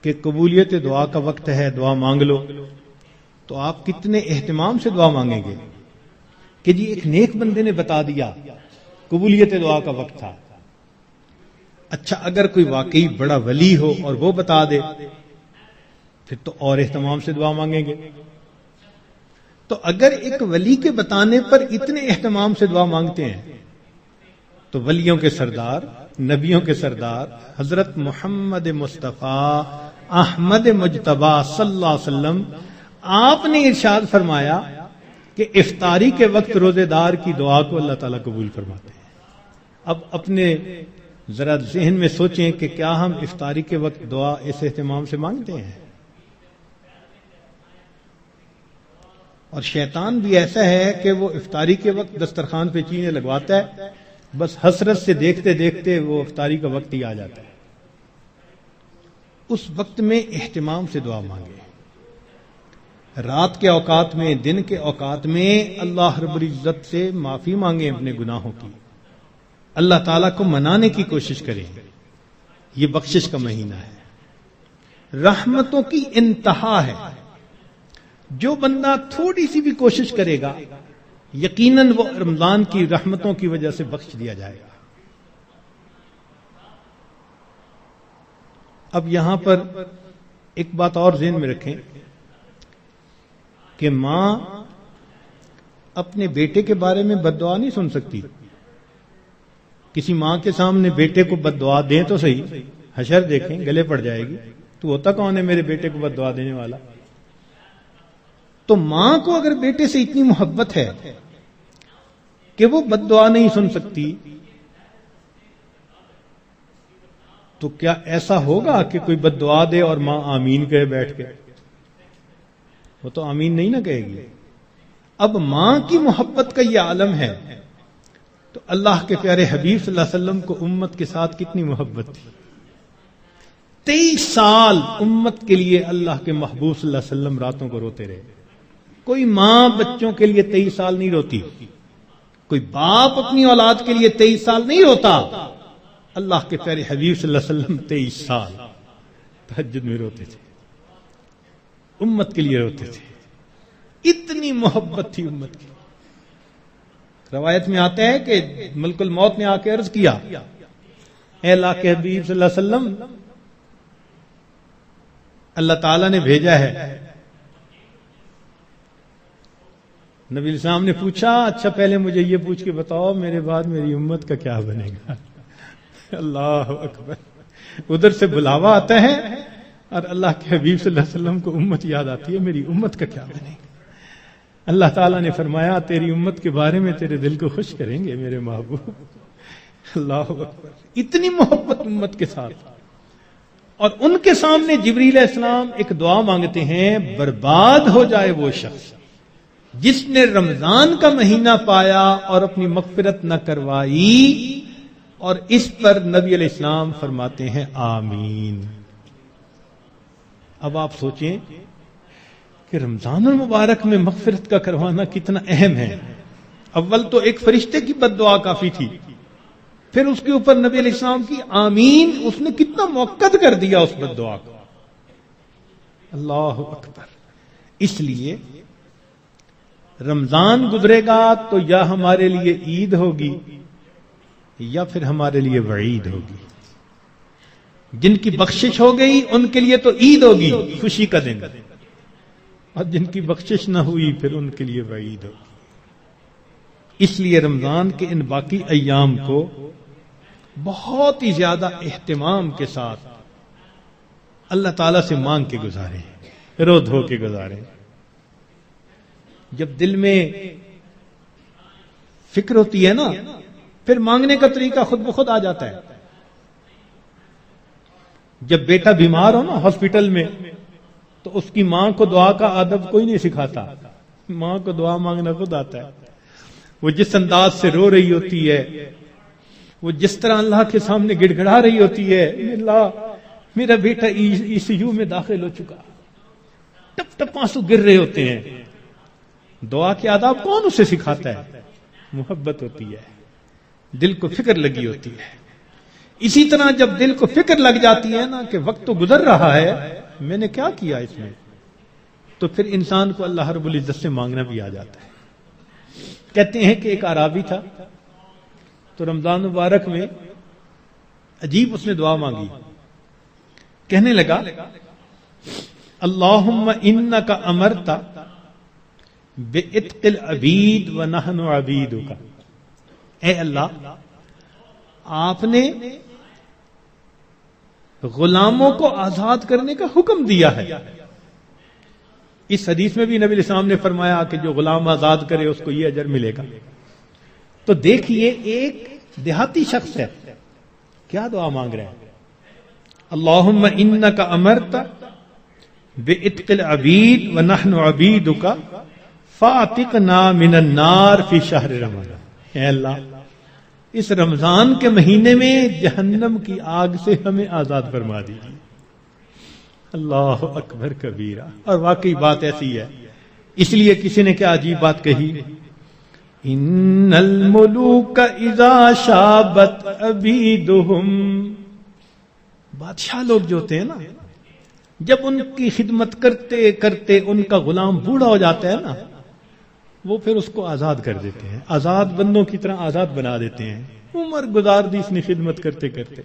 کہ قبولیت دعا کا وقت ہے، دعا مانگ لو، تو آپ کتنے اہتمام سے دعا مانگیں گے کہ جی ایک نیک بندے نے بتا دیا قبولیت دعا کا وقت تھا. اچھا اگر کوئی واقعی بڑا ولی ہو اور وہ بتا دے پھر تو اور اہتمام سے دعا مانگیں گے. تو اگر ایک ولی کے بتانے پر اتنے اہتمام سے دعا مانگتے ہیں تو ولیوں کے سردار، نبیوں کے سردار حضرت محمد مصطفیٰ احمد مجتبی صلی اللہ علیہ وسلم، آپ نے ارشاد فرمایا کہ افطاری کے وقت روزے دار کی دعا کو اللہ تعالیٰ قبول فرماتے ہیں. اب اپنے ذرا ذہن میں سوچیں کہ کیا ہم افطاری کے وقت دعا اس اہتمام سے مانگتے ہیں؟ اور شیطان بھی ایسا ہے کہ وہ افطاری کے وقت دسترخوان پہ چیزیں لگواتا ہے، بس حسرت سے دیکھتے دیکھتے وہ افطاری کا وقت ہی آ جاتا ہے. اس وقت میں اہتمام سے دعا مانگے. رات کے اوقات میں، دن کے اوقات میں اللہ رب العزت سے معافی مانگیں اپنے گناہوں کی، اللہ تعالیٰ کو منانے کی کوشش کریں. یہ بخشش کا مہینہ ہے، رحمتوں کی انتہا ہے. جو بندہ تھوڑی سی بھی کوشش کرے گا یقیناً وہ رمضان کی رحمتوں کی وجہ سے بخش دیا جائے گا. اب یہاں پر ایک بات اور ذہن میں رکھیں کہ ماں اپنے بیٹے کے بارے میں بد دعا نہیں سن سکتی. کسی ماں کے سامنے بیٹے کو بد دعا دیں تو صحیح، حشر دیکھیں گلے پڑ جائے گی. تو ہوتا کون ہے میرے بیٹے کو بد دعا دینے والا؟ تو ماں کو اگر بیٹے سے اتنی محبت ہے کہ وہ بد دعا نہیں سن سکتی، تو کیا ایسا ہوگا کہ کوئی بد دعا دے اور ماں آمین کہے بیٹھ کے؟ وہ تو آمین نہیں نہ کہے گی. اب ماں کی محبت کا یہ عالم ہے تو اللہ کے پیارے حبیب صلی اللہ علیہ وسلم کو امت کے ساتھ کتنی محبت تھی. 23 سال امت کے لیے اللہ کے محبوب صلی اللہ علیہ وسلم راتوں کو روتے رہے. کوئی ماں بچوں کے لیے 23 سال نہیں روتی، کوئی باپ اپنی اولاد کے لیے 23 سال نہیں روتا. اللہ کے پیارے حبیب صلی اللہ علیہ وسلم 23 سال تہجد میں روتے تھے، امت کے لیے روتے تھے. اتنی محبت تھی امت کی. روایت میں آتا ہے کہ ملک الموت نے آ کے عرض کیا، اے اللہ کے حبیب صلی اللہ علیہ وسلم، اللہ تعالیٰ نے بھیجا ہے. نبی السلام نے پوچھا، اچھا پہلے مجھے یہ پوچھ کے بتاؤ میرے بعد میری امت کا کیا بنے گا؟ اللہ اکبر. ادھر سے بلاوا آتا ہے اور اللہ کے حبیب صلی اللہ علیہ وسلم کو امت یاد آتی ہے، میری امت کا کیا بنے گا؟ اللہ تعالیٰ نے فرمایا تیری امت کے بارے میں تیرے دل کو خوش کریں گے میرے محبوب. اللہ اکبر. اتنی محبت امت کے ساتھ. اور ان کے سامنے جبریل علیہ السلام ایک دعا مانگتے ہیں، برباد ہو جائے وہ شخص جس نے رمضان کا مہینہ پایا اور اپنی مغفرت نہ کروائی. اور اس پر نبی علیہ السلام فرماتے ہیں آمین. اب آپ سوچیں کہ رمضان المبارک میں مغفرت کا کروانا کتنا اہم ہے. اول تو ایک فرشتے کی بد دعا کافی تھی، پھر اس کے اوپر نبی علیہ السلام کی آمین، اس نے کتنا موقت کر دیا اس بد دعا کو. اللہ اکبر. اس لیے رمضان گزرے گا تو یا ہمارے لیے عید ہوگی یا پھر ہمارے لیے وعید ہوگی. جن کی بخشش ہو گئی ان کے لیے تو عید ہوگی، خوشی کا دن، اور جن کی بخشش نہ ہوئی پھر ان کے لیے وعید ہوگی. اس لیے رمضان کے ان باقی ایام کو بہت ہی زیادہ اہتمام کے ساتھ اللہ تعالیٰ سے مانگ کے گزاریں، رو دھو کے گزاریں. جب دل میں فکر ہوتی ہے نا پھر مانگنے کا طریقہ خود بخود آ جاتا ہے. جب بیٹا بیمار ہو نا ہاسپٹل میں تو اس کی ماں کو دعا کا ادب کوئی نہیں سکھاتا، ماں کو دعا مانگنا خود آتا ہے. وہ جس انداز سے رو رہی ہوتی ہے، وہ جس طرح اللہ کے سامنے گڑ گڑا رہی ہوتی ہے، اللہ میرا بیٹا ECU میں داخل ہو چکا، ٹپ ٹپ آنسو گر رہے ہوتے ہیں. دعا کے آداب کون اسے سکھاتا ہے؟ محبت ہوتی ہے، دل کو فکر لگی ہوتی ہے. اسی طرح جب دل کو فکر لگ جاتی ہے نا کہ وقت تو گزر رہا ہے، میں نے کیا کیا اس میں، تو پھر انسان کو اللہ رب العزت سے مانگنا بھی آ جاتا ہے. کہتے ہیں کہ ایک اعرابی تھا تو رمضان مبارک میں عجیب اس نے دعا مانگی. کہنے لگا اللہم انک امرت بعتق العبید ونحن عبیدک. اے اللہ، آپ نے غلاموں کو آزاد کرنے کا حکم دیا ہے. اس حدیث میں بھی نبی علیہ السلام نے فرمایا کہ جو غلام آزاد کرے اس کو یہ اجر ملے گا. تو دیکھیے ایک دیہاتی شخص ہے کیا دعا مانگ رہے ہیں، اللہم انک امرت بعتق العبید ونحن عبیدک فاعتقنا من النار فی شہر رمضان. اے اللہ، اس رمضان کے مہینے میں جہنم کی آگ سے ہمیں آزاد فرما دیجیے. اللہ اکبر کبیرہ. اور واقعی بات ایسی ہے. اس لیے کسی نے کیا عجیب بات کہی، ان الملوک اذا شابت عبیدہم. بادشاہ لوگ جو ہوتے ہیں نا، جب ان کی خدمت کرتے کرتے ان کا غلام بوڑھا ہو جاتا ہے نا، وہ پھر اس کو آزاد کر دیتے ہیں، آزاد بندوں کی طرح آزاد بنا دیتے ہیں. عمر گزار دی اس نے خدمت کرتے کرتے.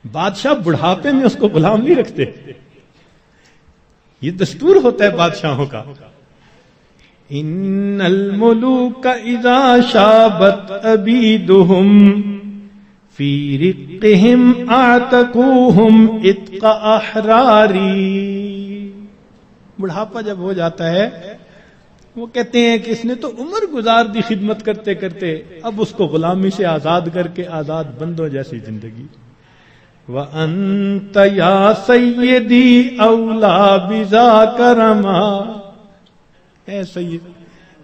بادشاہ بڑھاپے میں اس کو غلام نہیں رکھتے، یہ دستور ہوتا ہے بادشاہوں کا. ان الملوک اذا شابت عبیدہم فی رقہم اعتقوہم عتق احراری. بڑھاپا جب ہو جاتا ہے وہ کہتے ہیں کہ اس نے تو عمر گزار دی خدمت کرتے کرتے، اب اس کو غلامی سے آزاد کر کے آزاد بندوں جیسی زندگی. وَأَنْتَ يَا سَيِّدِي أَوْلَى بِذَاكَ رَمَا. اے سید،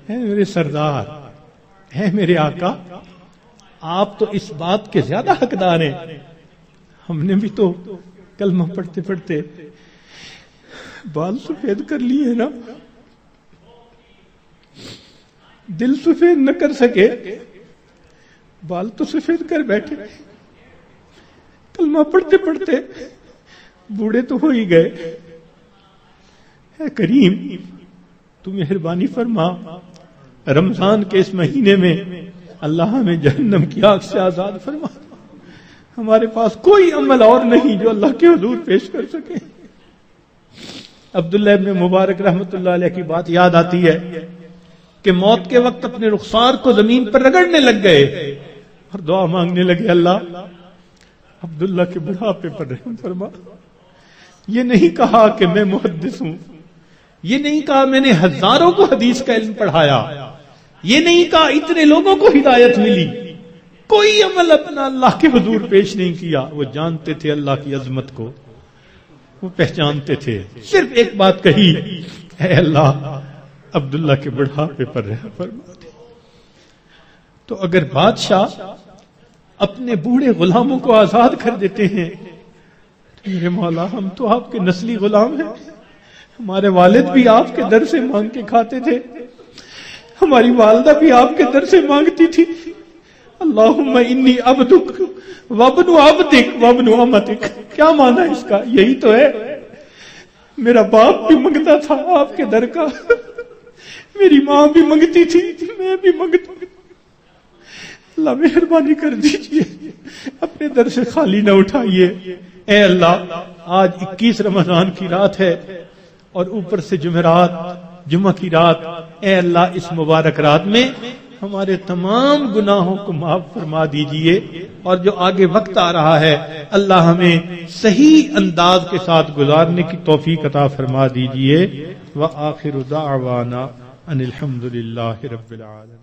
اے میرے سردار، اے میرے آقا، آپ تو اس بات کے زیادہ حقدار ہیں. ہم نے بھی تو کلمہ پڑھتے پڑھتے بال سفید کر لیے نا، دل سفید نہ کر سکے، بال تو سفید کر بیٹھے. کلمہ پڑھتے پڑھتے بوڑھے تو ہو ہی گئے. اے کریم، تو مہربانی فرما، رمضان کے اس مہینے میں اللہ ہمیں جہنم کی آگ سے آزاد فرما. ہمارے پاس کوئی عمل اور نہیں جو اللہ کے حضور پیش کر سکے. عبداللہ ابن مبارک رحمت اللہ علیہ کی بات یاد آتی ہے کہ موت کے وقت اپنے رخسار کو زمین پر رگڑنے لگ گئے اور دعا مانگنے لگے، اللہ عبداللہ کے بڑھاپے پر رحم فرما. یہ نہیں کہا کہ میں محدث ہوں، یہ نہیں کہا میں نے ہزاروں کو حدیث کا علم پڑھایا، یہ نہیں کہا اتنے لوگوں کو ہدایت ملی. کوئی عمل اپنا اللہ کے حضور پیش نہیں کیا. وہ جانتے تھے اللہ کی عظمت کو، وہ پہچانتے تھے. صرف ایک بات کہی، اے اللہ عبداللہ کے بڑھاپے پر رحم فرما دے. تو اگر بادشاہ اپنے بوڑھے غلاموں کو آزاد کر دیتے ہیں تو میرے مولا، ہم تو آپ کے نسلی غلام ہیں. ہمارے والد بھی آپ کے در سے مانگ کے کھاتے تھے، ہماری والدہ بھی آپ کے در سے مانگتی تھی. اللہم انی عبدک وابن عبدک وابن امتک. کیا مانا اس کا؟ یہی تو ہے، میرا باپ بھی مانگتا تھا آپ کے در کا، میری ماں بھی منگتی تھی، میں بھی منگتا ہوں۔ اللہ مہربانی کر دیجئے، اپنے در سے خالی نہ اٹھائیے۔ اے اللہ، آج 21 رمضان کی رات ہے اور اوپر سے جمعرات، جمعہ کی رات، اے اللہ اس مبارک رات میں ہمارے تمام گناہوں کو معاف فرما دیجئے، اور جو آگے وقت آ رہا ہے اللہ ہمیں صحیح انداز کے ساتھ گزارنے کی توفیق عطا فرما دیجئے۔ وآخر دعوانا ان الحمد للہ رب العالمین۔